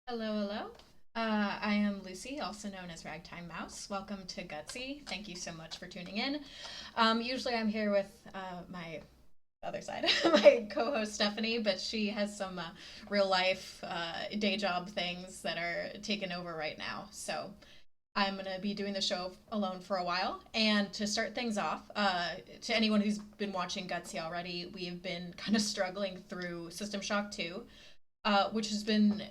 Hello, hello. I am Lucy, also known as Ragtime Mouse. Welcome to Gutsy. Thank you so much for tuning in. Usually I'm here with my other side, my co-host Stephanie, but she has some real life day job things that are taken over right now. So I'm going to be doing the show alone for a while. And to start things off, to anyone who's been watching Gutsy already, we have been kind of struggling through System Shock 2, which has been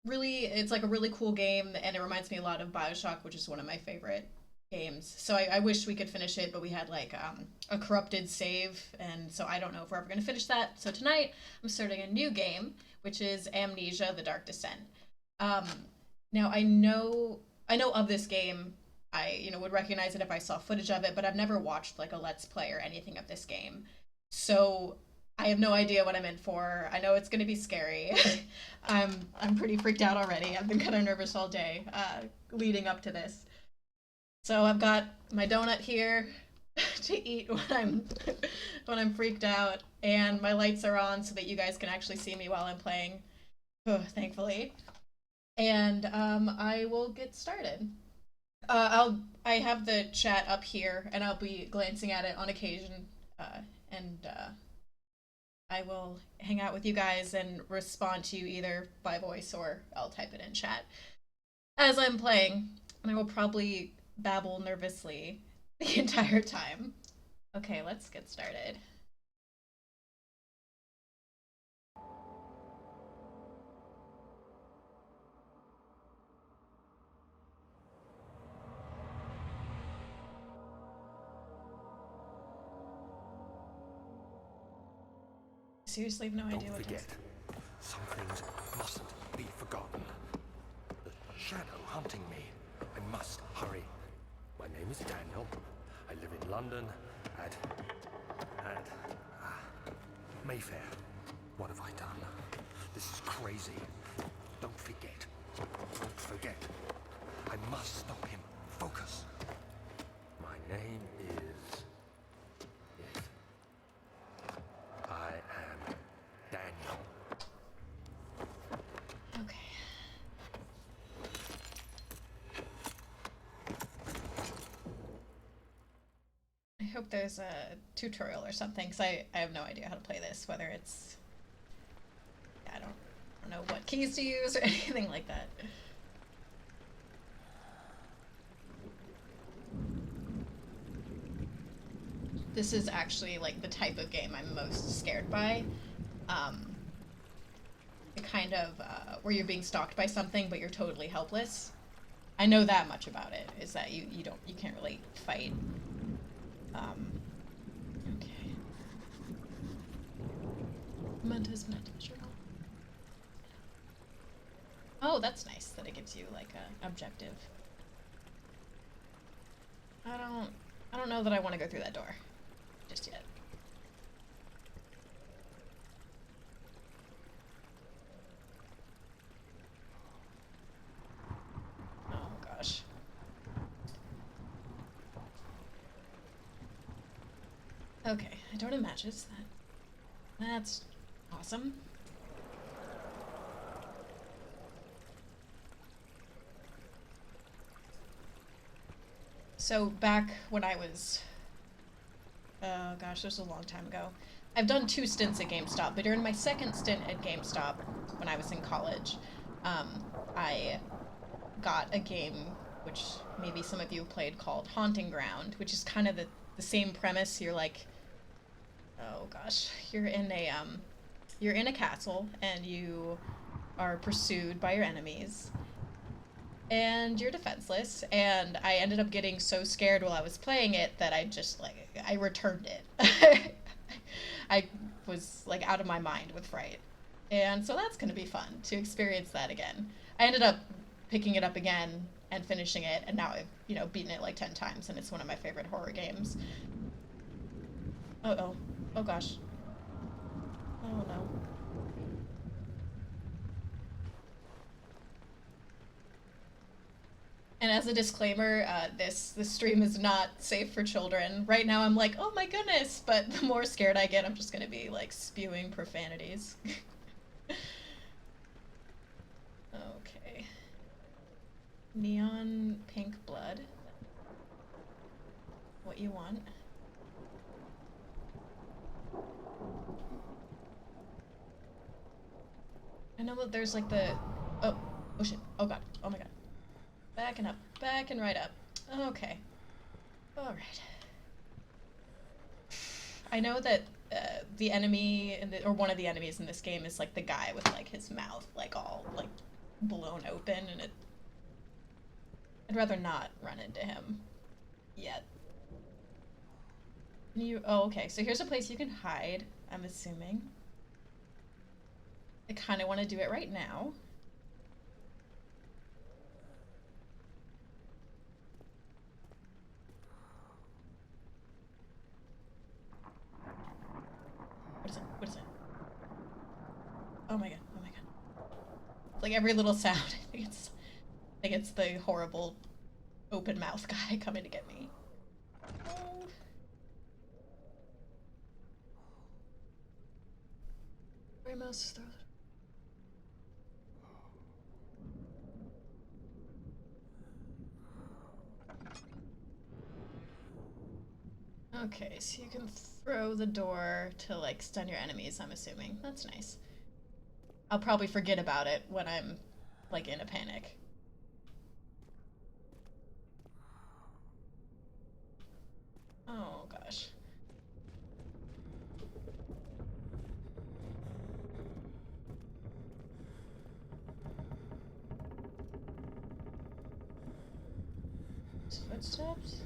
really, it's like a really cool game, and it reminds me a lot of Bioshock, which is one of my favorite games. So I wish we could finish it, but we had like a corrupted save, and so I don't know if we're ever going to finish that. So tonight I'm starting a new game, which is Amnesia: The Dark Descent. um, Now I know of this game. I would recognize it if I saw footage of it, but I've never watched like a let's play or anything of this game. So I have no idea what I'm in for. I know it's going to be scary. I'm pretty freaked out already. I've been kind of nervous all day leading up to this. So I've got my donut here to eat when I'm freaked out, and my lights are on so that you guys can actually see me while I'm playing. Oh, thankfully. And I will get started. I have the chat up here, and I'll be glancing at it on occasion, and I will hang out with you guys and respond to you either by voice or I'll type it in chat as I'm playing. And I will probably babble nervously the entire time. Okay, let's get started. Seriously, have no idea Don't what forget, some things mustn't be forgotten. The shadow hunting me. I must hurry. My name is Daniel. I live in London at Mayfair. What have I done? This is crazy. Don't forget. Don't forget. I must stop him. Focus. My name is I am Daniel. Okay. I hope there's a tutorial or something, because I have no idea how to play this, whether it's... I don't know what keys to use or anything like that. This is actually like the type of game I'm most scared by. Um, the kind of where you're being stalked by something, but you're totally helpless. I know that much about it, is that you can't really fight. Um, okay. Mentos journal. Oh, that's nice that it gives you like a objective. I don't know that I want to go through that door just yet. Oh gosh. Okay, I don't have matches. That's awesome. So back when I was, oh gosh, this was a long time ago. I've done 2 stints at GameStop, but during my second stint at GameStop, when I was in college, um, I got a game which maybe some of you have played called Haunting Ground, which is kind of the same premise. You're like, oh gosh, you're in a castle and you are pursued by your enemies and you're defenseless, and I ended up getting so scared while I was playing it that I just like I returned it. I was like out of my mind with fright. And so that's going to be fun to experience that again. I ended up picking it up again and finishing it, and now I've beaten it like 10 times, and it's one of my favorite horror games. Oh, oh gosh. Oh no. And as a disclaimer, this stream is not safe for children. Right now, I'm like, oh my goodness, but the more scared I get, I'm just gonna be like spewing profanities. Neon pink blood. What you want. I know that there's like the... Oh shit. Oh god. Oh my god. Backing up. Backing right up. Okay. Alright. I know that the enemy, or one of the enemies in this game is like the guy with like his mouth like all like blown open, and I'd rather not run into him yet. Oh, okay, so here's a place you can hide, I'm assuming. I kind of want to do it right now. What is it? What is it? Oh my god, oh my god. It's like every little sound, I think it's the horrible open mouth guy coming to get me. Oh. Where mouse is thrown. Okay, so you can throw the door to, like, stun your enemies, I'm assuming. That's nice. I'll probably forget about it when I'm, like, in a panic. Oh, gosh. Footsteps?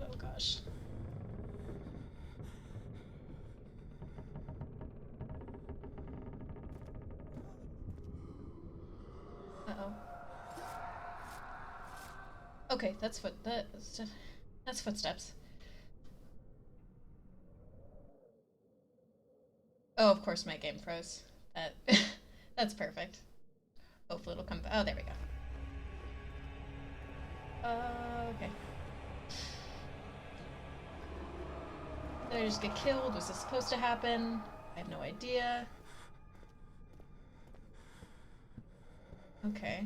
Oh, gosh. Uh-oh. Okay, that's footsteps. Oh, of course my game froze. That that's perfect. Hopefully it'll come back. Oh, there we go. Okay. Did I just get killed? Was this supposed to happen? I have no idea. Okay.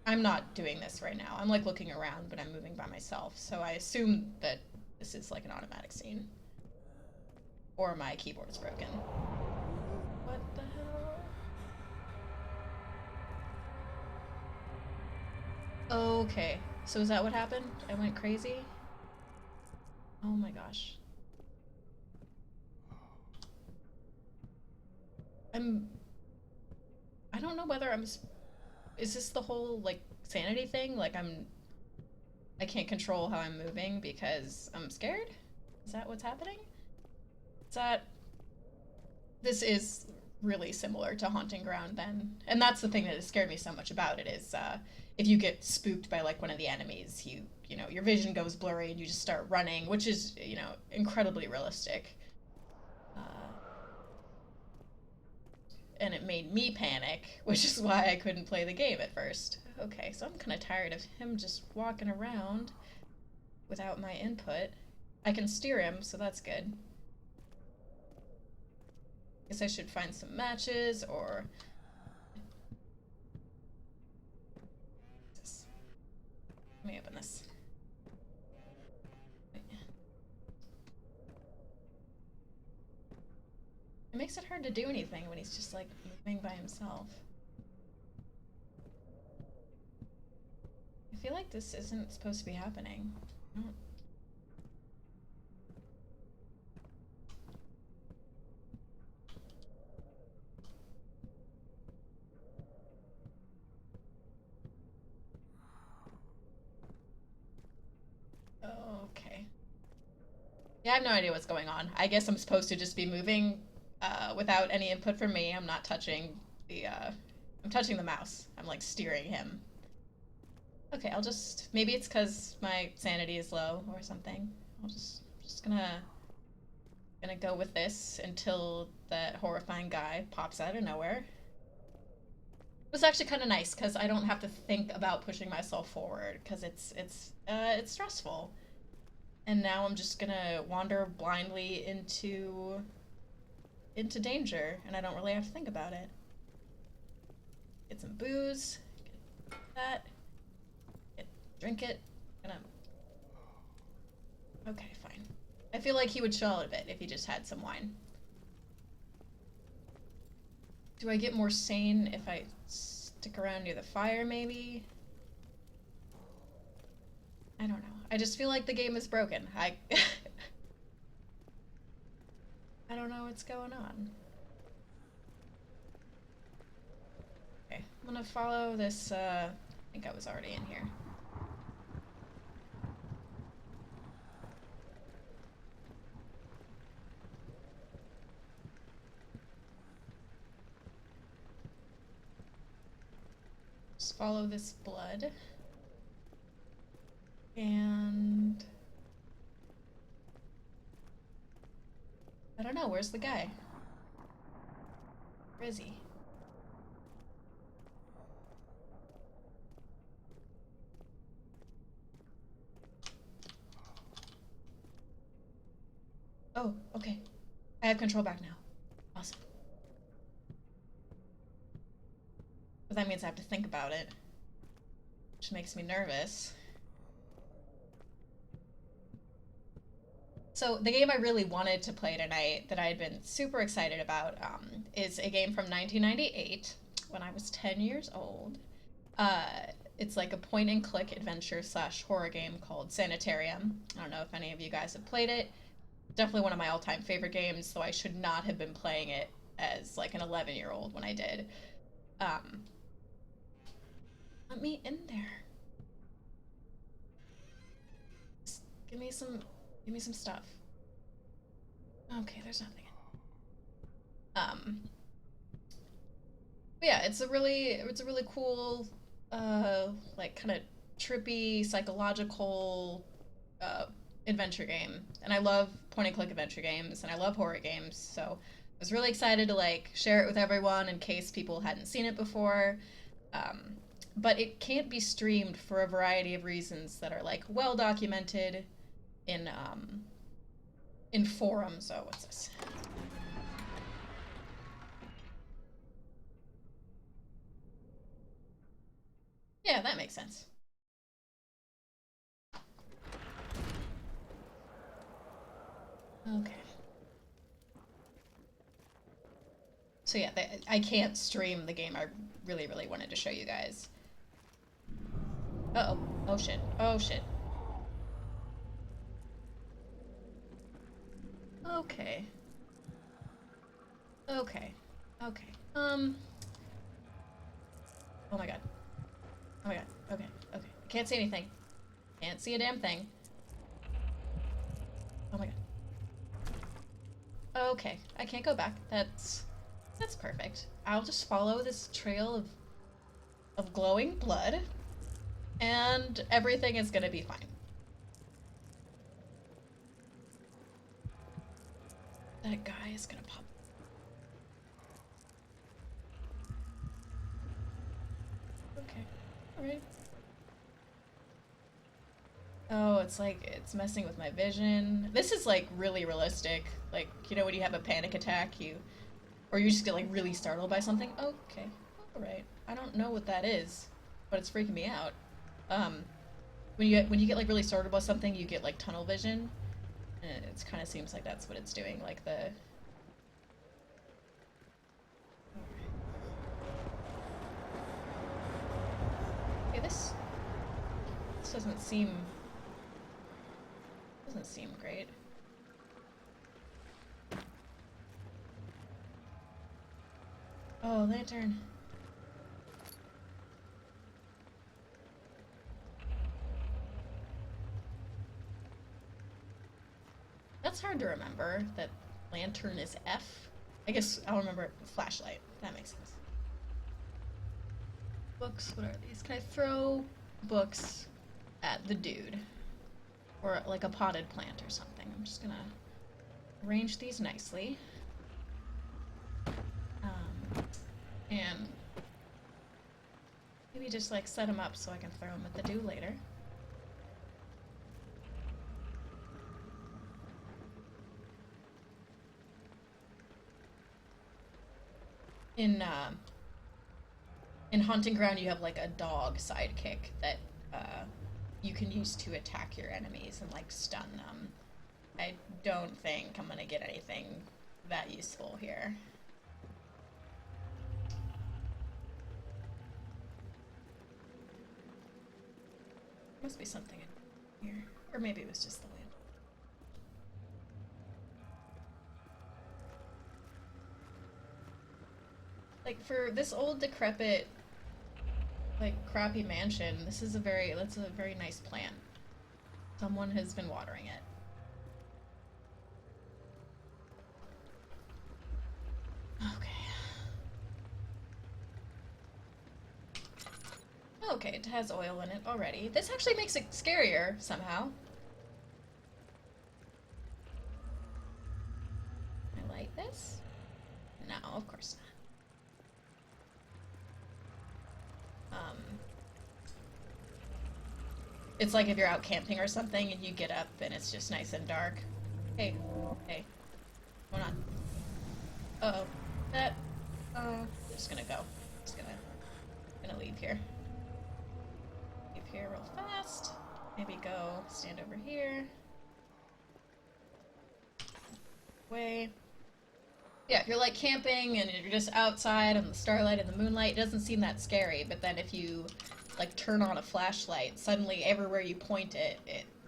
I'm not doing this right now. I'm like looking around, but I'm moving by myself. So I assume that this is like an automatic scene. Or my keyboard is broken. What the hell? Okay. So is that what happened? I went crazy? Oh my gosh. I don't know whether is this the whole, like, sanity thing? Like, I can't control how I'm moving because I'm scared? Is that what's happening? This is really similar to Haunting Ground then. And that's the thing that has scared me so much about it is, if you get spooked by, like, one of the enemies, you know, your vision goes blurry and you just start running, which is, you know, incredibly realistic. And it made me panic, which is why I couldn't play the game at first. Okay, so I'm kind of tired of him just walking around without my input. I can steer him, so that's good. Guess I should find some matches, or... Let me open this. It makes it hard to do anything when he's just, like, moving by himself. I feel like this isn't supposed to be happening. Okay. Yeah, I have no idea what's going on. I guess I'm supposed to just be moving without any input from me. I'm not touching the, I'm touching the mouse. I'm, like, steering him. Okay, I'll just, maybe it's because my sanity is low or something. Just gonna go with this until that horrifying guy pops out of nowhere. It was actually kind of nice because I don't have to think about pushing myself forward because it's stressful. And now I'm just gonna wander blindly into into danger, and I don't really have to think about it. Get some booze. Get that. Drink it. Gonna... Okay, fine. I feel like he would chill out a bit if he just had some wine. Do I get more sane if I stick around near the fire, maybe? I don't know. I just feel like the game is broken. I don't know what's going on. Okay, I'm gonna follow this, I think I was already in here. Just follow this blood. And... I don't know, where's the guy? Where is he? Oh, okay. I have control back now. Awesome. But that means I have to think about it, which makes me nervous. So the game I really wanted to play tonight that I had been super excited about is a game from 1998 when I was 10 years old. It's like a point-and-click adventure / horror game called Sanitarium. I don't know if any of you guys have played it. Definitely one of my all-time favorite games, though I should not have been playing it as like an 11-year-old when I did. Let me in there. Just give me some stuff. Okay, there's nothing. But yeah, it's a really cool, like kind of trippy, psychological, adventure game. And I love point-and-click adventure games, and I love horror games, so I was really excited to like share it with everyone in case people hadn't seen it before. But it can't be streamed for a variety of reasons that are like well documented in forums. Oh, what's this? Yeah, that makes sense. Okay. So yeah, I can't stream the game I really wanted to show you guys. Uh-oh. Oh shit. Oh shit. Okay. Okay. Okay. Oh my god. Oh my god. Okay. Okay. I can't see anything. Can't see a damn thing. Oh my god. Okay. I can't go back. That's perfect. I'll just follow this trail of glowing blood, and everything is gonna be fine. That guy is gonna pop. Okay. Alright. Oh, it's like, it's messing with my vision. This is like really realistic. Like, you know when you have a panic attack, or you just get like really startled by something? Okay. Alright. I don't know what that is, but it's freaking me out. When you get like really startled by something, you get like tunnel vision. And it kind of seems like that's what it's doing, like the... Okay, this doesn't seem great. Oh, lantern. That's hard to remember, that lantern is F. I guess I'll remember flashlight. That makes sense. Books, what are these? Can I throw books at the dude? Or like a potted plant or something. I'm just gonna arrange these nicely. And maybe just like set them up so I can throw them at the dude later. in Haunting Ground, you have like a dog sidekick that you can use to attack your enemies and like stun them. I don't think I'm gonna get anything that useful here. Must be something in here. Or maybe it was just the wind. Like, for this old, decrepit, like, crappy mansion, that's a very nice plant. Someone has been watering it. Okay. Okay, it has oil in it already. This actually makes it scarier, somehow. Can I light this? No, of course not. It's like if you're out camping or something and you get up and it's just nice and dark. Hey, hey, hold on. Uh-oh. I'm just gonna go. Just gonna leave here. Leave here real fast. Maybe go stand over here. Way. Yeah, if you're like camping and you're just outside in the starlight and the moonlight, it doesn't seem that scary, but then if you like turn on a flashlight, suddenly everywhere you point it,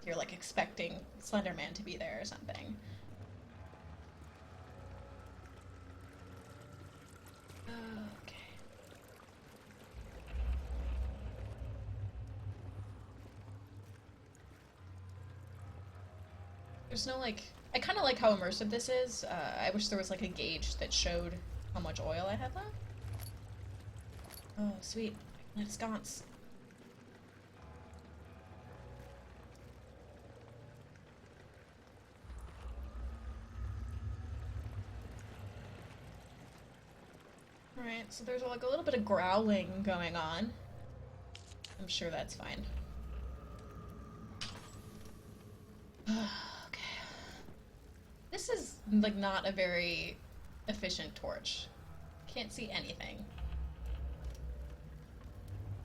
you're like expecting Slender Man to be there or something. Okay. There's no like, I kind of like how immersive this is. I wish there was like a gauge that showed how much oil I had left. Oh, sweet. Let's sconce. Alright, so there's like a little bit of growling going on. I'm sure that's fine. Okay. This is like not a very efficient torch. Can't see anything.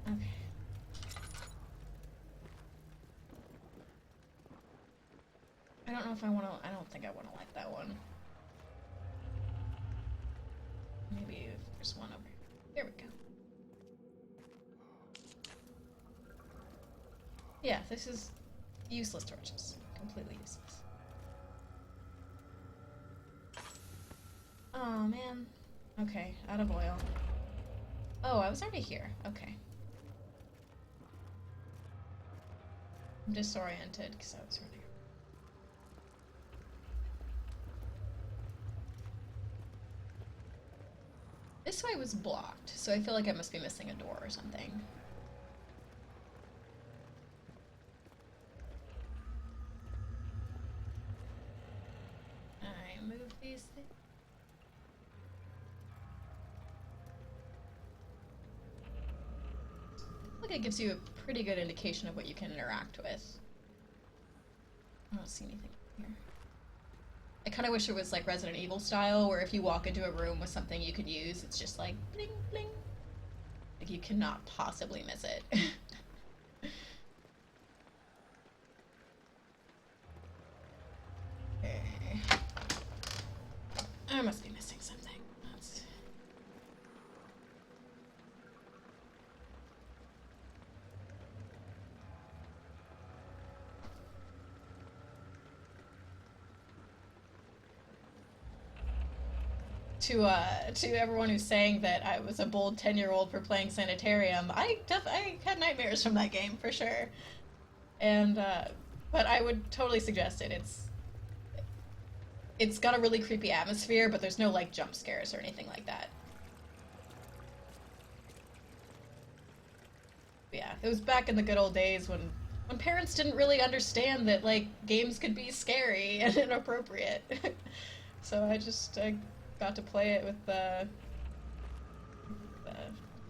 Okay. I don't know if I want to, I don't think I want to light that one. Maybe if there's one over here. There we go. Yeah, this is useless torches. Completely useless. Oh, man. Okay, out of oil. Oh, I was already here. Okay. I'm disoriented because I was already here. This way was blocked, so I feel like I must be missing a door or something. I move these things. I think it gives you a pretty good indication of what you can interact with. I don't see anything here. I kind of wish it was like Resident Evil style, where if you walk into a room with something you could use, it's just like bling bling. Like you cannot possibly miss it. Okay. I must be missing something. That's... To everyone who's saying that I was a bold 10-year-old for playing Sanitarium, I had nightmares from that game for sure. And but I would totally suggest it. It's got a really creepy atmosphere, but there's no like jump scares or anything like that. But yeah, it was back in the good old days when parents didn't really understand that like games could be scary and inappropriate. So I got to play it with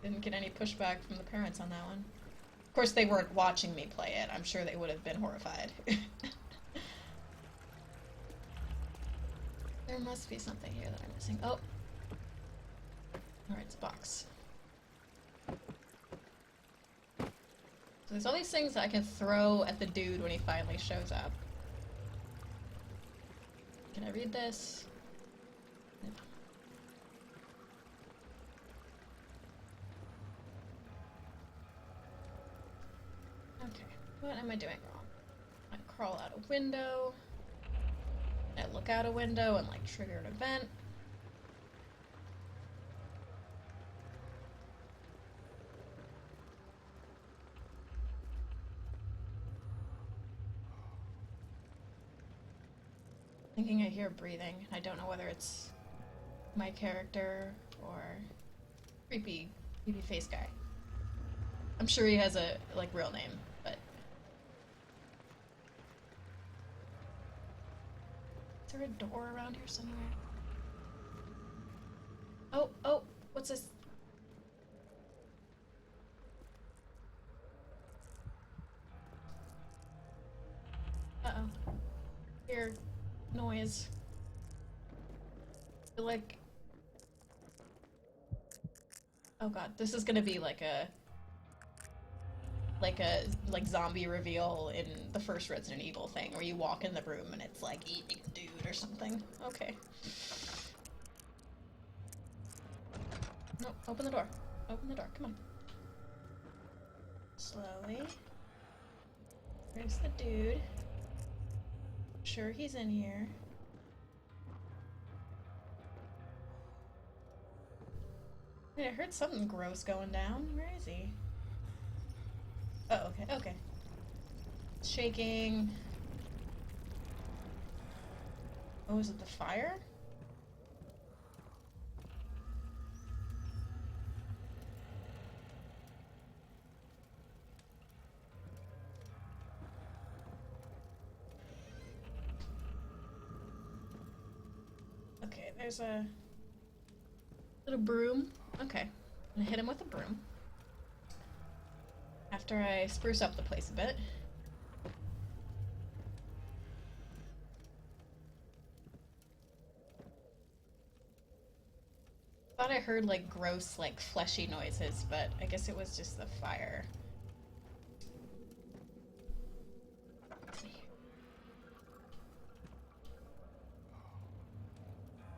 didn't get any pushback from the parents on that one. Of course, they weren't watching me play it. I'm sure they would have been horrified. There must be something here that I'm missing. Oh. Alright, it's a box. So there's all these things that I can throw at the dude when he finally shows up. Can I read this? No. Okay, what am I doing wrong? I crawl out a window. I look out a window and like trigger an event. Thinking I hear breathing. I don't know whether it's my character or creepy face guy. I'm sure he has a like real name, but is there a door around here somewhere? Oh, what's this? Uh-oh. Hear noise. I feel like... Oh god, this is gonna be like a zombie reveal in the first Resident Evil thing, where you walk in the room and it's like eating a dude or something. Okay. No, open the door. Open the door, come on. Slowly. There's the dude. Sure he's in here. Wait, I heard something gross going down. Where is he? Oh, okay, okay. Shaking. Oh, is it the fire? Okay, there's a little broom. Okay, I'm gonna hit him with a broom. After I spruce up the place a bit. Thought I heard like gross, like fleshy noises, but I guess it was just the fire.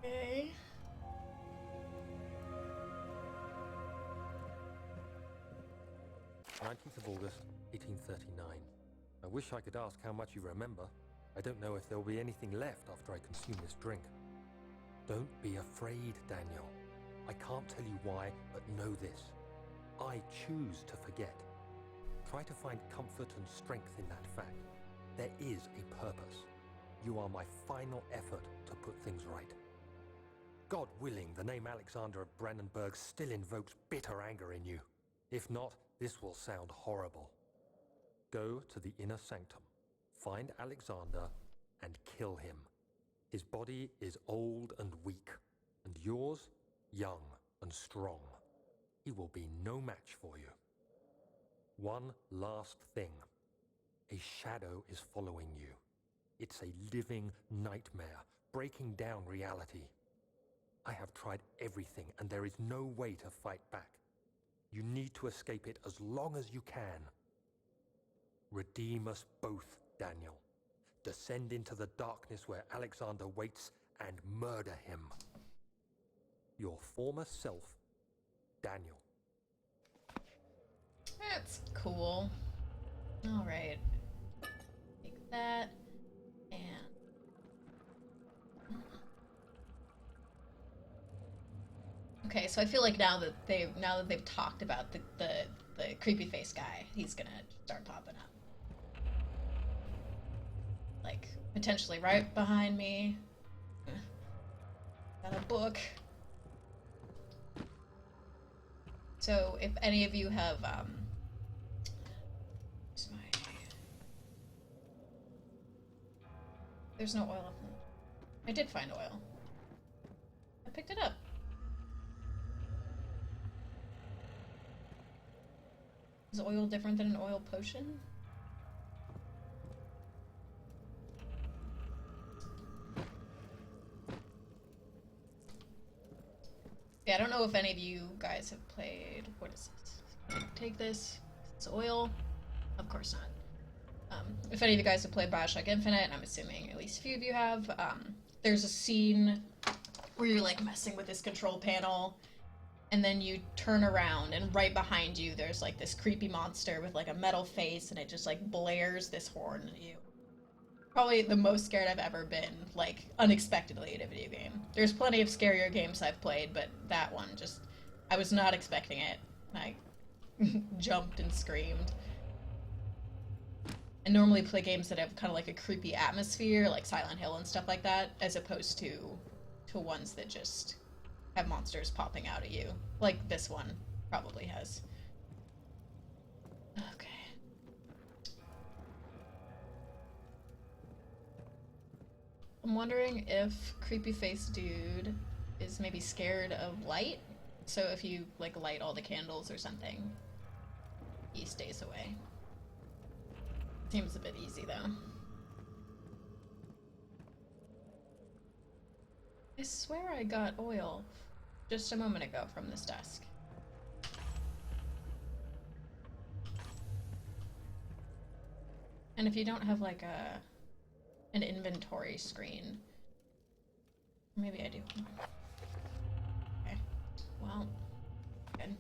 Okay. 19th of August, 1839. I wish I could ask how much you remember. I don't know if there'll be anything left after I consume this drink. Don't be afraid, Daniel. I can't tell you why, but know this. I choose to forget. Try to find comfort and strength in that fact. There is a purpose. You are my final effort to put things right. God willing, the name Alexander of Brandenburg still invokes bitter anger in you. If not, this will sound horrible. Go to the inner sanctum, find Alexander, and kill him. His body is old and weak, and yours, young and strong. He will be no match for you. One last thing. A shadow is following you. It's a living nightmare, breaking down reality. I have tried everything, and there is no way to fight back. You need to escape it as long as you can. Redeem us both, Daniel. Descend into the darkness where Alexander waits and murder him. Your former self, Daniel. That's cool. Alright. Take that. And... Okay, so I feel like now that they've talked about the creepy face guy, he's gonna start popping up. Like, potentially right behind me. Got a book. So if any of you have there's no oil up there. I did find oil. I picked it up. Is oil different than an oil potion? Yeah, I don't know if any of you guys have played. What is this? Take this. It's oil. Of course not. If any of you guys have played Bioshock Infinite, and I'm assuming at least a few of you have, there's a scene where you're like messing with this control panel, and then you turn around, and right behind you there's like this creepy monster with like a metal face, and it just like blares this horn at you. Probably the most scared I've ever been, like unexpectedly in a video game. There's plenty of scarier games I've played, but that one just, I was not expecting it. I jumped and screamed. I normally play games that have kind of like a creepy atmosphere, like Silent Hill and stuff like that, as opposed to ones that just have monsters popping out at you, like this one probably has. Okay. I'm wondering if creepy face dude is maybe scared of light, so if you like light all the candles or something, he stays away. Seems a bit easy, though. I swear I got oil just a moment ago from this desk. And if you don't have, like, an inventory screen... Maybe I do. Okay. Well, good.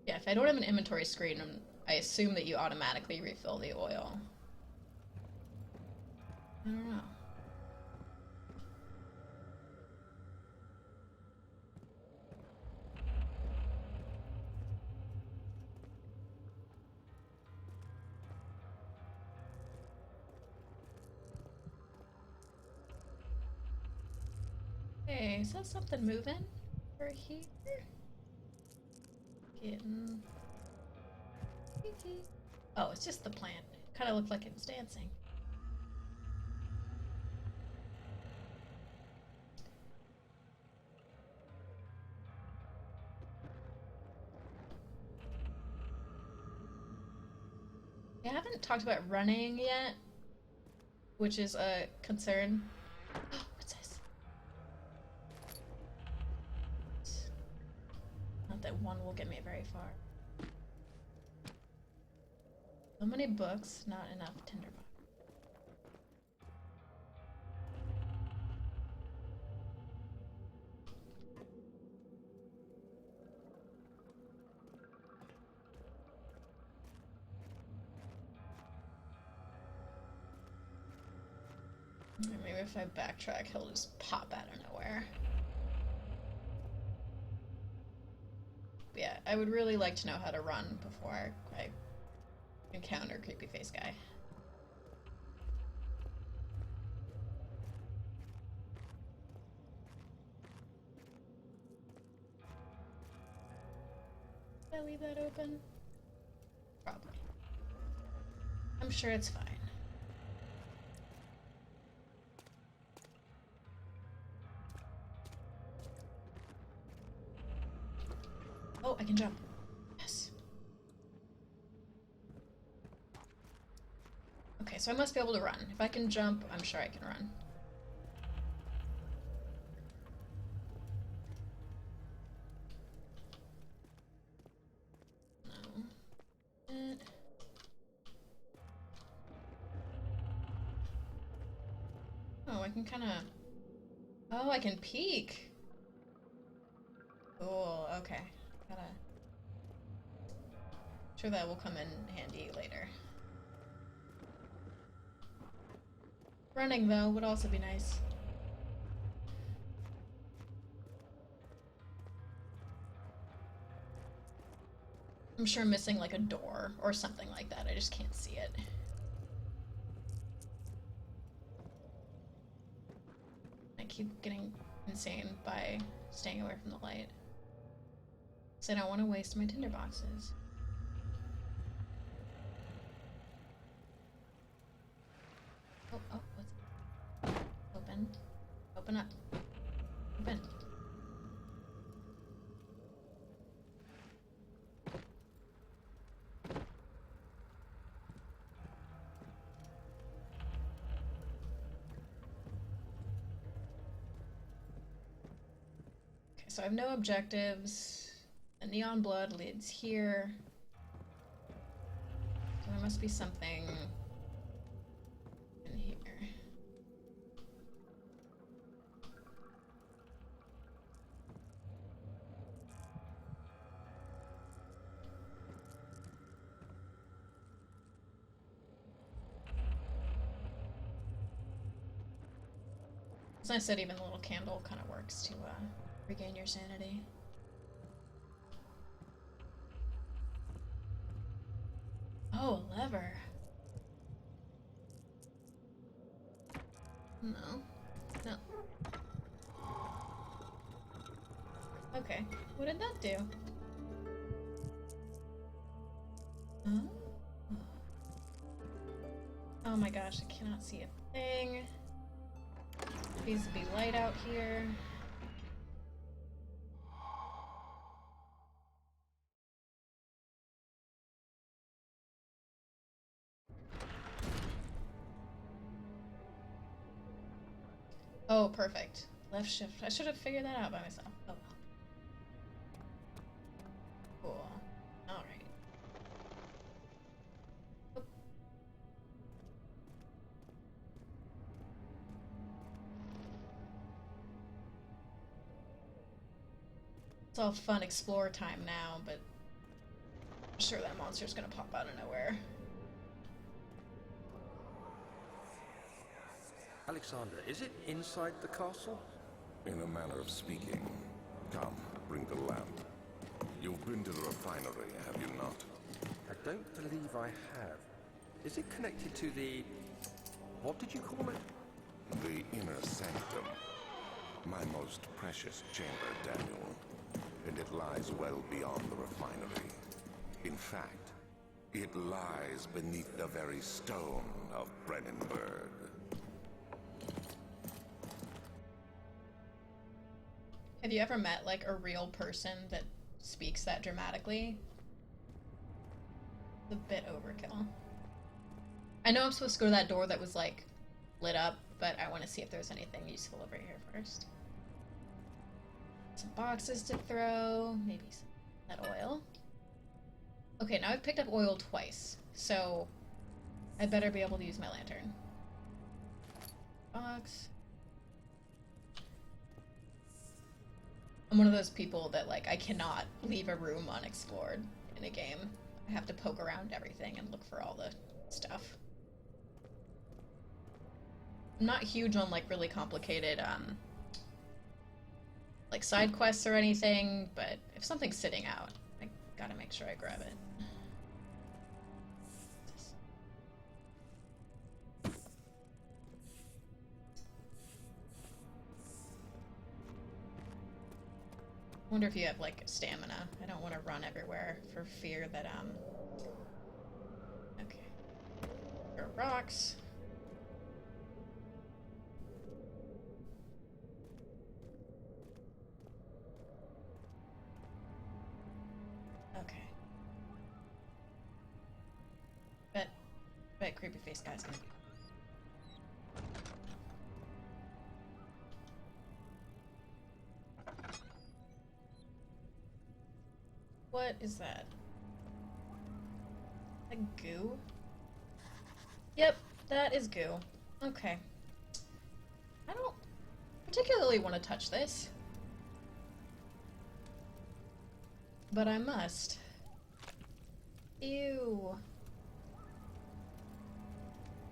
Yeah, if I don't have an inventory screen, I assume that you automatically refill the oil. I don't know. Hey, is that something moving over here? Getting... Oh, it's just the plant. It kind of looked like it was dancing. I haven't talked about running yet, which is a concern. What's this? Not that one will get me very far. So many books, not enough tinderbox. Maybe if I backtrack, he'll just pop out of nowhere. But yeah, I would really like to know how to run before I encounter creepy face guy. Did I leave that open? Probably. I'm sure it's fine. Oh, I can jump. Yes. Okay, so I must be able to run. If I can jump, I'm sure I can run. No. Oh, I can kind of... Oh, I can peek. Cool, okay. Gotta... Sure that will come in handy later. Running, though, would also be nice. I'm sure I'm missing, like, a door or something like that. I just can't see it. I keep getting insane by staying away from the light. So I don't want to waste my tinderboxes. Oh, what's... Open. Open up. Open. So I have no objectives. The neon blood leads here. So there must be something in here. As I said, even the little candle kind of works to regain your sanity. Oh, a lever. No. No. Okay. What did that do? Huh? Oh my gosh, I cannot see a thing. Needs to be light out here. Oh, perfect. Left shift. I should have figured that out by myself. Oh well. Cool. Alright. Oh. It's all fun explore time now, but I'm sure that monster's gonna pop out of nowhere. Alexander, is it inside the castle? In a manner of speaking. Come, bring the lamp. You've been to the refinery, have you not? I don't believe I have. Is it connected to the... what did you call it? The inner sanctum. My most precious chamber, Daniel. And it lies well beyond the refinery. In fact, it lies beneath the very stone of Brennenburg. Have you ever met, like, a real person that speaks that dramatically? It's a bit overkill. I know I'm supposed to go to that door that was, like, lit up, but I want to see if there's anything useful over here first. Some boxes to throw, maybe some that oil. Okay, now I've picked up oil twice, so I better be able to use my lantern. Box. I'm one of those people that, like, I cannot leave a room unexplored in a game. I have to poke around everything and look for all the stuff. I'm not huge on, like, really complicated, like, side quests or anything, but if something's sitting out, I gotta make sure I grab it. I wonder if you have, like, stamina. I don't want to run everywhere for fear that, okay. There are rocks. Okay. Bet creepy face guy's gonna be... What is that? A goo? Yep, that is goo. Okay. I don't particularly want to touch this. But I must. Ew.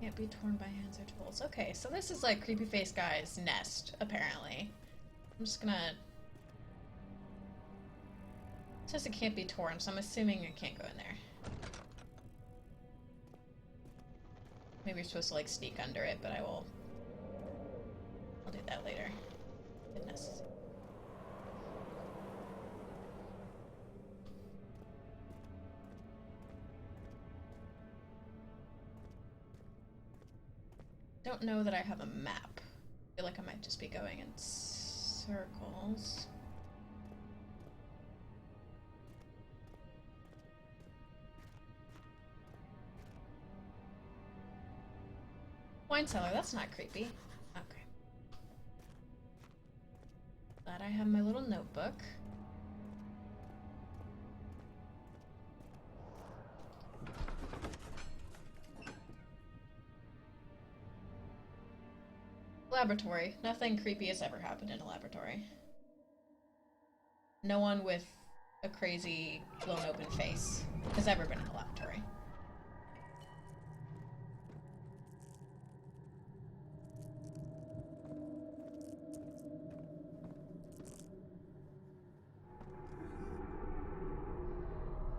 Can't be torn by hands or tools. Okay, so this is like creepy face guy's nest, apparently. I'm just gonna... It says it can't be torn, so I'm assuming I can't go in there. Maybe you're supposed to, like, sneak under it, but I'll do that later. Goodness. Don't know that I have a map. I feel like I might just be going in circles. Wine cellar, that's not creepy. Okay. Glad I I have my little notebook. Laboratory. Nothing creepy has ever happened in a laboratory. No one with a crazy, blown open face has ever been in a laboratory.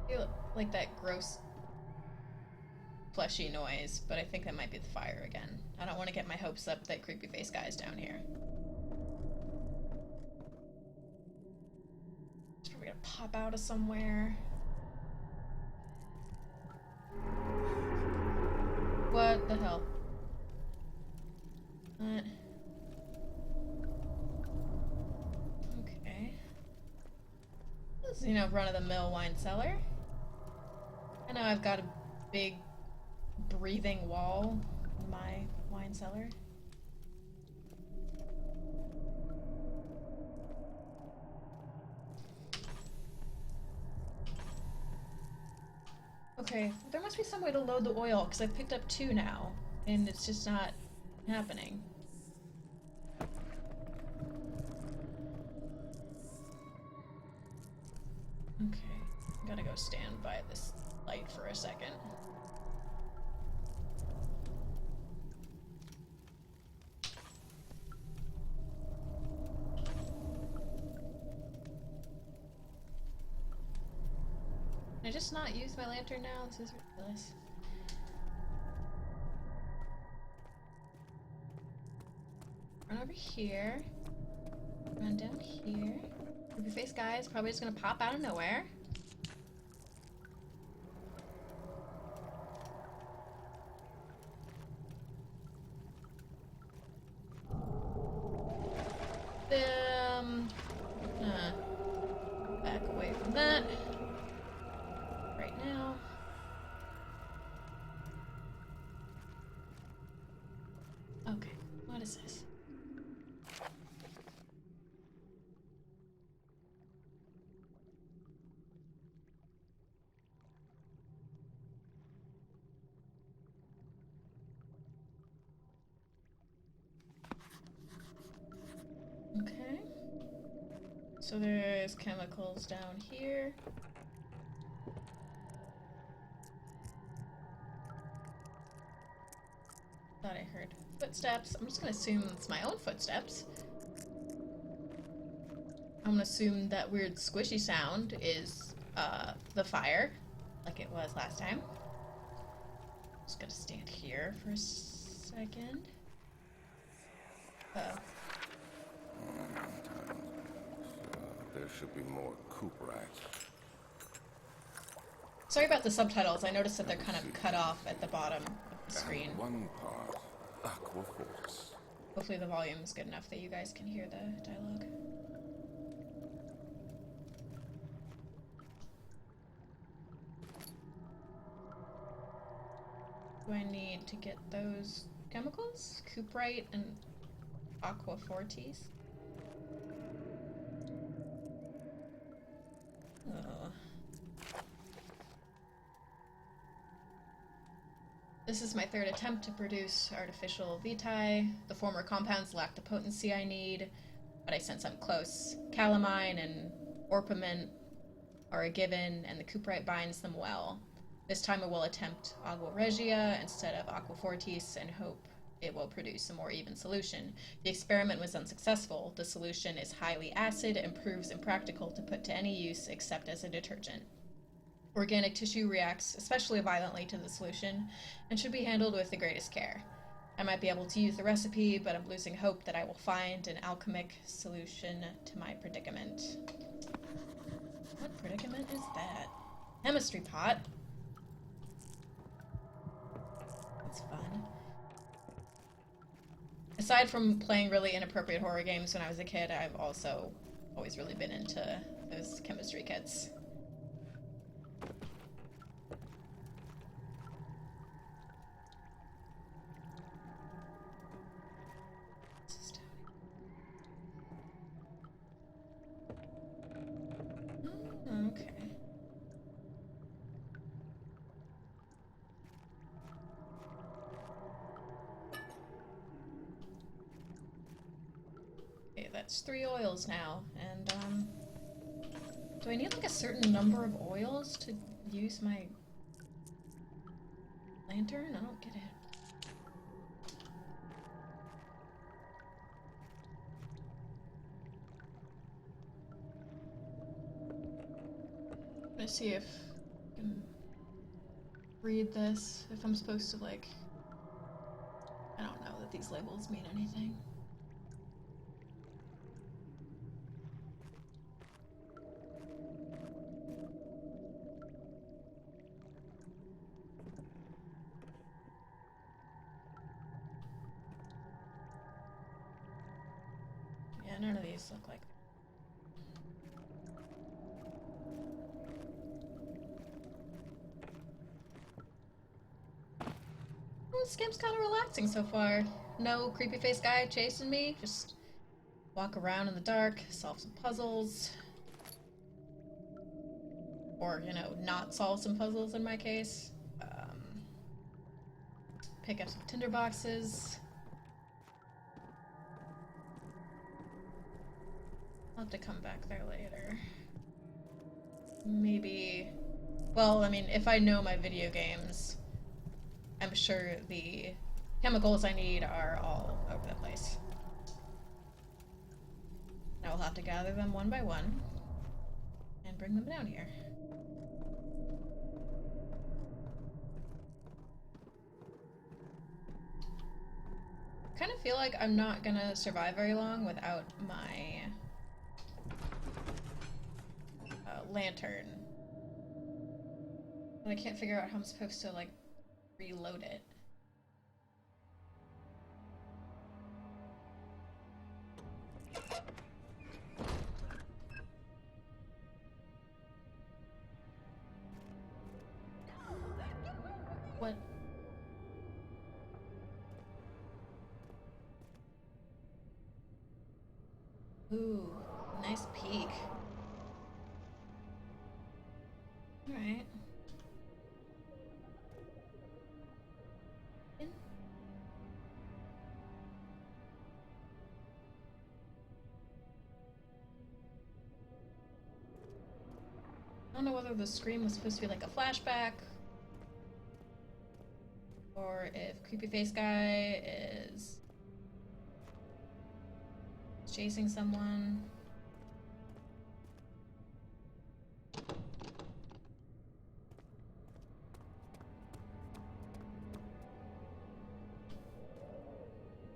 I feel like that gross fleshy noise, but I think that might be the fire again. I don't want to get my hopes up that creepy face guy is down here. He's probably gonna pop out of somewhere. What the hell? What? Okay. This is, you know, run-of-the-mill wine cellar. I know I've got a big breathing wall in my wine cellar. Okay, there must be some way to load the oil, because I've picked up 2 now, and it's just not happening. Okay, I gotta go stand by this light for a second. Can I just not use my lantern now? This is ridiculous. Run over here. Run down here. Creepy face guy is probably just gonna pop out of nowhere. Back away from that. Right now. Okay, what is this? Okay. So there's chemicals down here. Thought I heard footsteps. I'm just gonna assume it's my own footsteps. I'm gonna assume that weird squishy sound is the fire, like it was last time. Just gonna stand here for a second. Uh-oh. There should be more coop rats. Sorry about the subtitles. I noticed that they're kind of cut off at the bottom of the screen. And one part aqua fortis. Hopefully the volume is good enough that you guys can hear the dialogue. Do I need to get those chemicals? Cuprite and aqua fortis? Oh. This is my 3rd attempt to produce artificial vitae. The former compounds lack the potency I need, but I sense I'm close. Calamine and orpiment are a given, and the cuprite binds them well. This time I will attempt agua regia instead of aqua fortis and hope it will produce a more even solution. The experiment was unsuccessful. The solution is highly acid and proves impractical to put to any use except as a detergent. Organic tissue reacts especially violently to the solution and should be handled with the greatest care. I might be able to use the recipe, but I'm losing hope that I will find an alchemic solution to my predicament. What predicament is that? Chemistry pot. That's fun. Aside from playing really inappropriate horror games when I was a kid, I've also always really been into those chemistry kits. It's 3 oils now, and do I need like a certain number of oils to use my lantern? I don't get it. Let's see if I can read this, if I'm supposed to, like, I don't know that these labels mean anything. Yeah, none of these look like this game's kind of relaxing so far. No creepy face guy chasing me. Just walk around in the dark, solve some puzzles. Or, you know, not solve some puzzles in my case. Pick up some tinder boxes. I'll have to come back there later. Maybe... Well, I mean, if I know my video games, I'm sure the chemicals I need are all over the place. I will have to gather them one by one and bring them down here. I kind of feel like I'm not gonna survive very long without my lantern. But I can't figure out how I'm supposed to, like, reload it. What? Ooh, nice peek. Alright. I don't know whether the scream was supposed to be like a flashback, or if creepy face guy is chasing someone.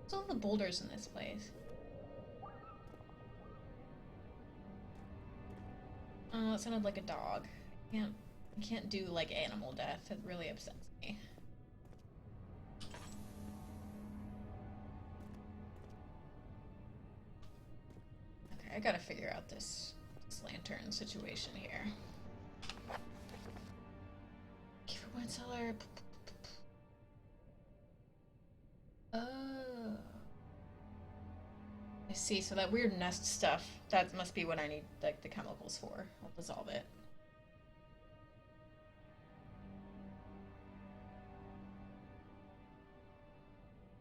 What's all the boulders in this place? Oh, it sounded like a dog. I can't do, like, animal death. It really upsets me. Okay, I gotta figure out this lantern situation here. Keep it wine cellar. Oh. I see, so that weird nest stuff, that must be what I need, like, the chemicals for. I'll dissolve it.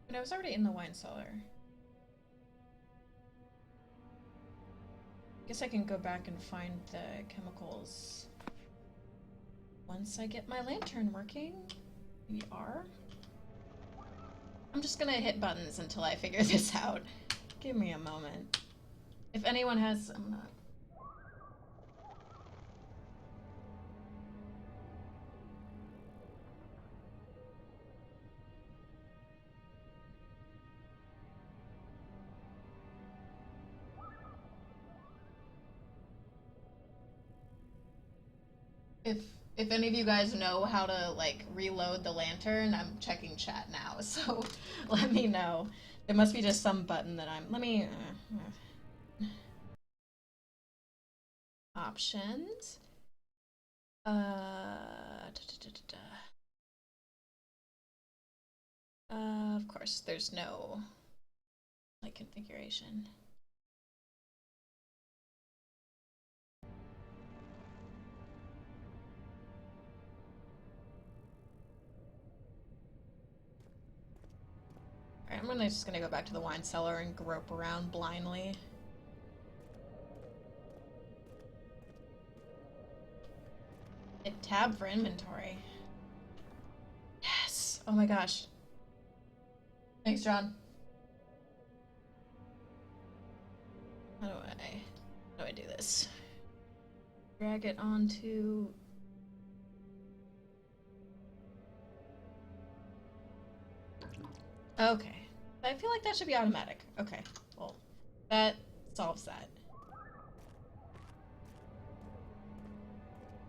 But I was already in the wine cellar. I guess I can go back and find the chemicals once I get my lantern working. We are. I'm just gonna hit buttons until I figure this out. Give me a moment. If anyone has... I'm not... If any of you guys know how to, like, reload the lantern, I'm checking chat now, so let me know. There must be just some button that I'm... Let me... options. Of course, there's no, like, configuration. Alright, I'm just gonna go back to the wine cellar and grope around blindly. Tab for inventory. Yes. Oh my gosh. Thanks, John. How do I do this? Drag it onto... Okay. I feel like that should be automatic. Okay. Well, that solves that.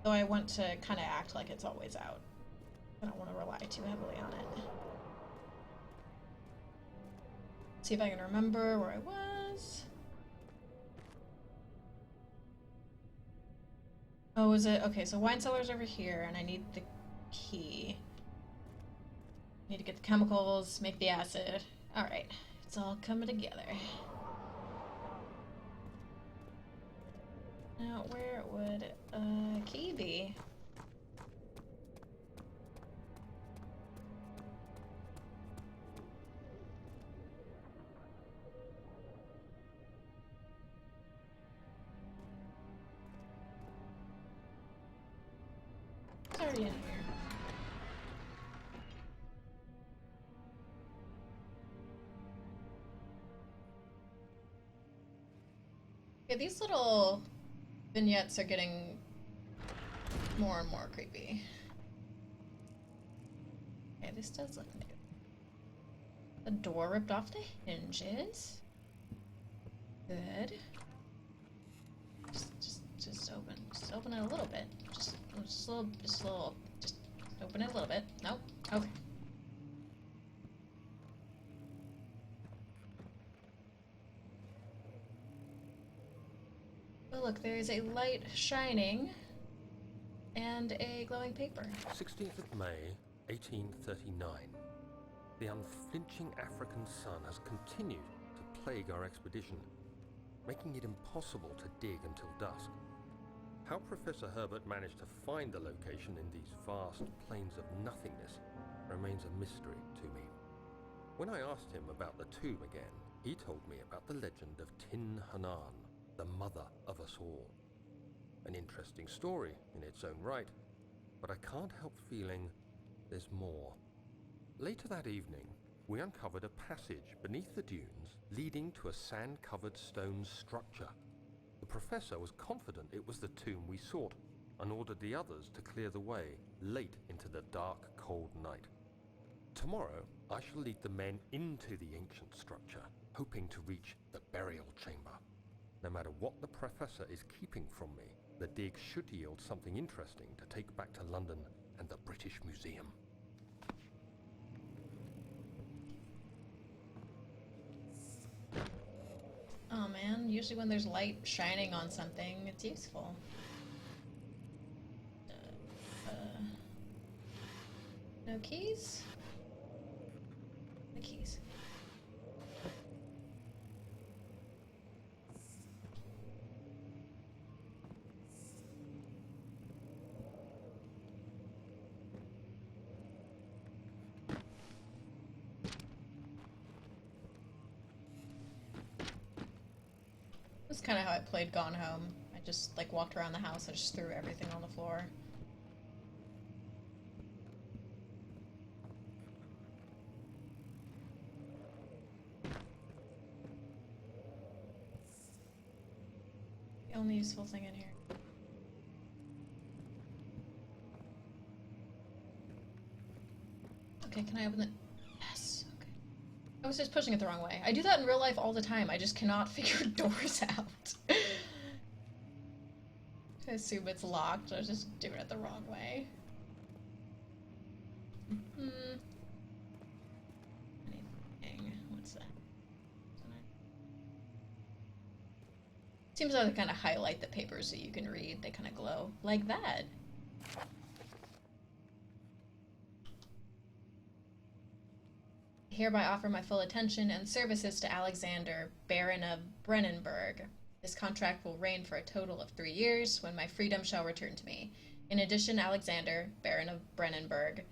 Though I want to kind of act like it's always out. I don't want to rely too heavily on it. See if I can remember where I was. Oh, is it? Okay, so wine cellar's over here, and I need the key. Need to get the chemicals, make the acid. Alright, it's all coming together. Now, where would a key be? It's already in here. Okay, these little vignettes are getting more and more creepy. Okay, this does look new. The door ripped off the hinges. Good. Just open it a little bit. Just open it a little bit. Nope. Okay. Oh look, there is a light shining and a glowing paper. 16th of May, 1839. The unflinching African sun has continued to plague our expedition, making it impossible to dig until dusk. How Professor Herbert managed to find the location in these vast plains of nothingness remains a mystery to me. When I asked him about the tomb again, he told me about the legend of Tin Hanan, the mother of us all. An interesting story in its own right, but I can't help feeling there's more. Later that evening, we uncovered a passage beneath the dunes leading to a sand-covered stone structure. The professor was confident it was the tomb we sought and ordered the others to clear the way late into the dark, cold night. Tomorrow, I shall lead the men into the ancient structure, hoping to reach the burial chamber. No matter what the professor is keeping from me, the dig should yield something interesting to take back to London and the British Museum. Oh man, usually when there's light shining on something, it's useful. No keys? The keys. That's kind of how I played Gone Home. I just like walked around the house and just threw everything on the floor. The only useful thing in here. Okay, can I open it? Yes, okay. I was just pushing it the wrong way. I do that in real life all the time. I just cannot figure doors out. I assume it's locked. I was just doing it the wrong way. Anything. What's that? Seems like they kind of highlight the papers so you can read. They kind of glow like that. I hereby offer my full attention and services to Alexander, Baron of Brennenburg. This contract will reign for a total of 3 years, when my freedom shall return to me. In addition, Alexander, Baron of Brennenburg,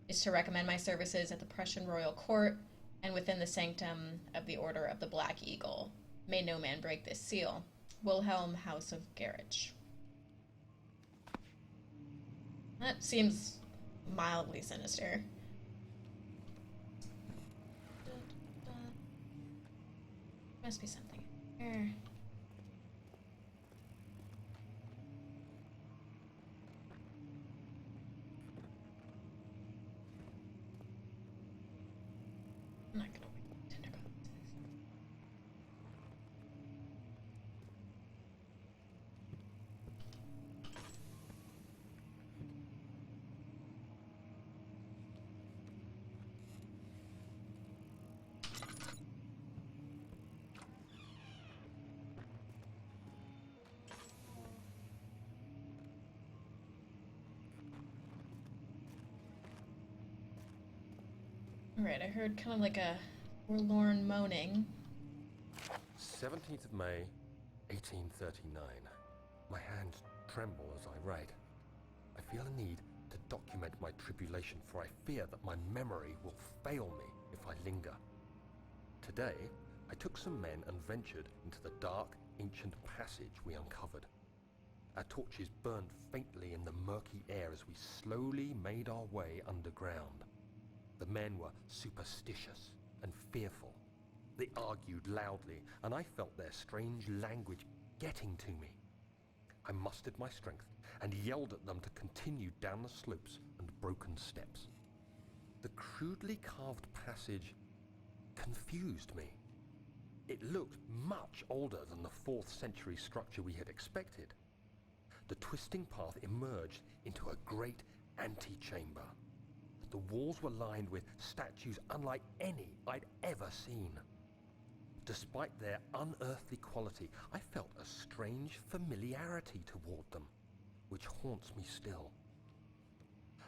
is to recommend my services at the Prussian royal court and within the sanctum of the Order of the Black Eagle. May no man break this seal. Wilhelm, House of Gerich. That seems mildly sinister. Must be something here. I'm not gonna wait tender boxes. Alright, I heard kind of like a forlorn moaning. 17th of May, 1839. My hands tremble as I write. I feel a need to document my tribulation, for I fear that my memory will fail me if I linger. Today, I took some men and ventured into the dark, ancient passage we uncovered. Our torches burned faintly in the murky air as we slowly made our way underground. The men were superstitious and fearful. They argued loudly, and I felt their strange language getting to me. I mustered my strength and yelled at them to continue down the slopes and broken steps. The crudely carved passage confused me. It looked much older than the 4th century structure we had expected. The twisting path emerged into a great antechamber. The walls were lined with statues unlike any I'd ever seen. Despite their unearthly quality, I felt a strange familiarity toward them, which haunts me still.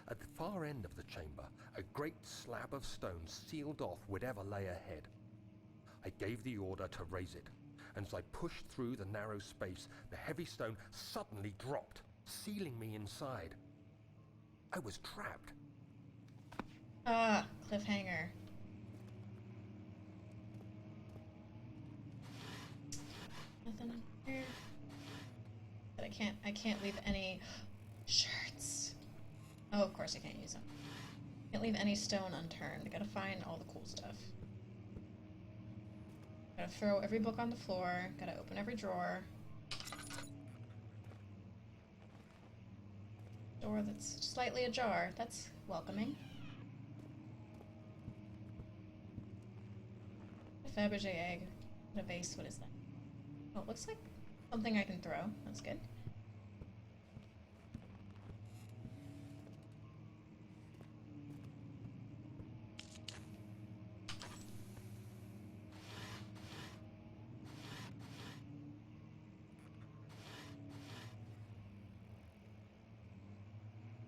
At the far end of the chamber, a great slab of stone sealed off whatever lay ahead. I gave the order to raise it, and as I pushed through the narrow space, the heavy stone suddenly dropped, sealing me inside. I was trapped. Ah, cliffhanger. Nothing in here. But I can't leave any shirts. Oh, of course I can't use them. Can't leave any stone unturned. I gotta find all the cool stuff. Gotta throw every book on the floor. Gotta open every drawer. Door that's slightly ajar. That's welcoming. A Fabergé egg. And a vase. What is that? Oh, it looks like something I can throw. That's good.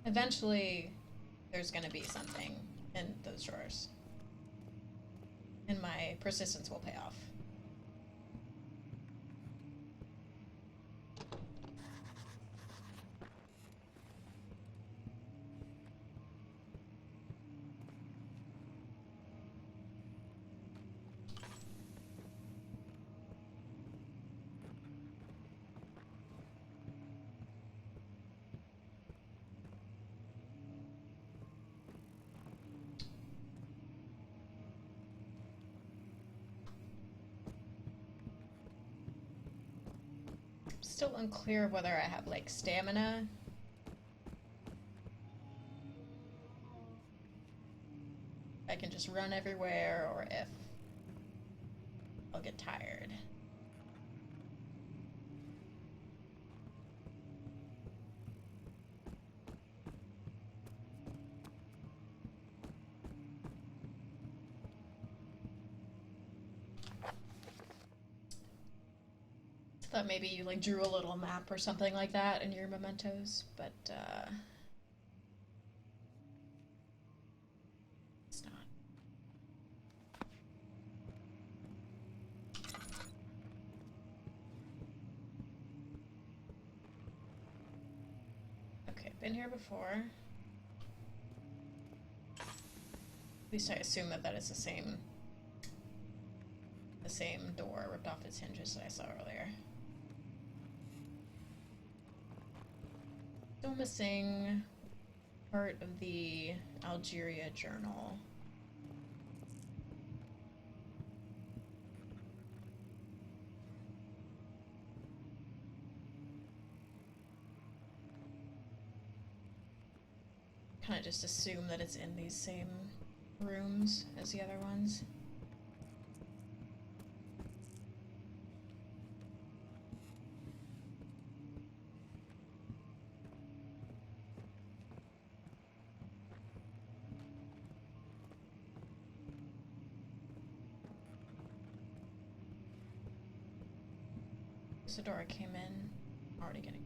Eventually, there's gonna be something in those drawers. And my persistence will pay off. Still unclear whether I have, like, stamina. I can just run everywhere, or if I'll get tired. Thought maybe you like drew a little map or something like that in your mementos, but it's not. Okay, been here before. At least I assume that is the same door ripped off its hinges that I saw earlier. Still missing part of the Algeria journal. Kind of just assume that it's in these same rooms as the other ones. Isadora came in. Already getting.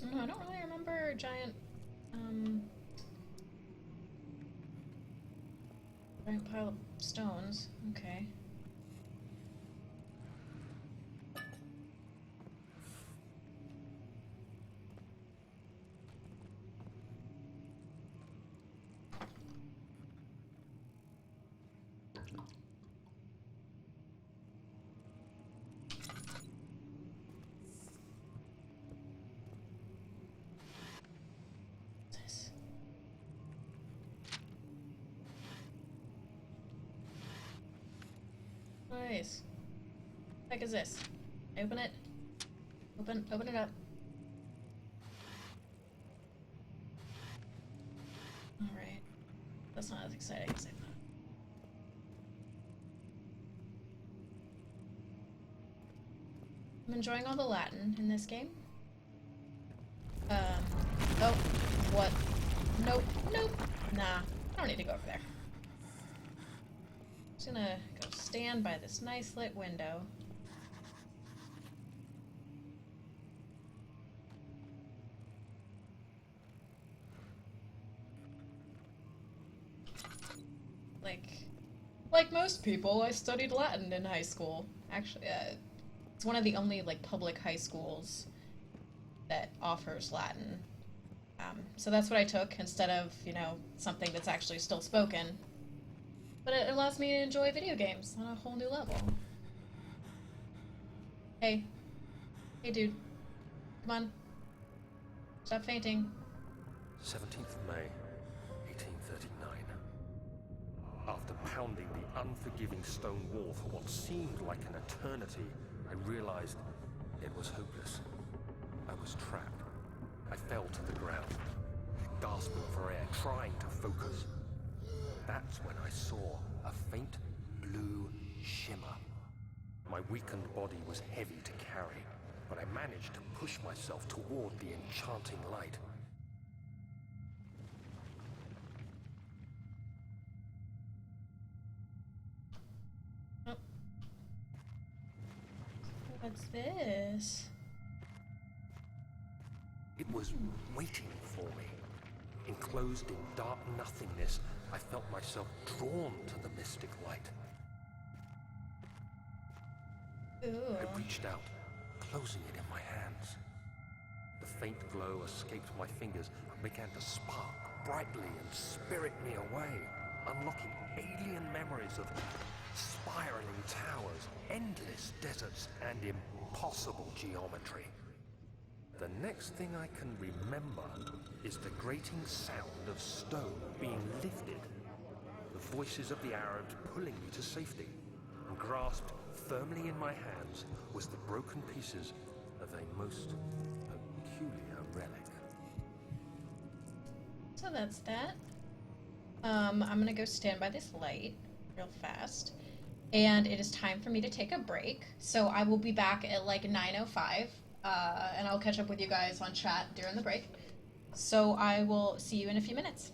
No, I don't really remember giant pile of stones. Okay. Nice. What the heck is this? Open it. Open it up. Alright. That's not as exciting as I thought. I'm enjoying all the Latin in this game. Oh, what? Nope, nah, I don't need to go over there. Just gonna go stand by this nice lit window. Like most people, I studied Latin in high school. Actually, it's one of the only, like, public high schools that offers Latin. So that's what I took instead of, you know, something that's actually still spoken. But it allows me to enjoy video games on a whole new level. Hey. Hey, dude. Come on. Stop fainting. 17th of May, 1839. After pounding the unforgiving stone wall for what seemed like an eternity, I realized it was hopeless. I was trapped. I fell to the ground, gasping for air, trying to focus. That's when I saw a faint blue shimmer. My weakened body was heavy to carry, but I managed to push myself toward the enchanting light. Oh. What's this? It was waiting for me. Enclosed in dark nothingness, I felt myself drawn to the mystic light. Ooh. I reached out, closing it in my hands. The faint glow escaped my fingers and began to spark brightly and spirit me away, unlocking alien memories of spiraling towers, endless deserts, and impossible geometry. The next thing I can remember is the grating sound of stone being lifted, the voices of the Arabs pulling me to safety, and grasped firmly in my hands was the broken pieces of a most peculiar relic. So that's that. I'm gonna go stand by this light real fast. And it is time for me to take a break. So I will be back at like 9:05. And I'll catch up with you guys on chat during the break. So I will see you in a few minutes.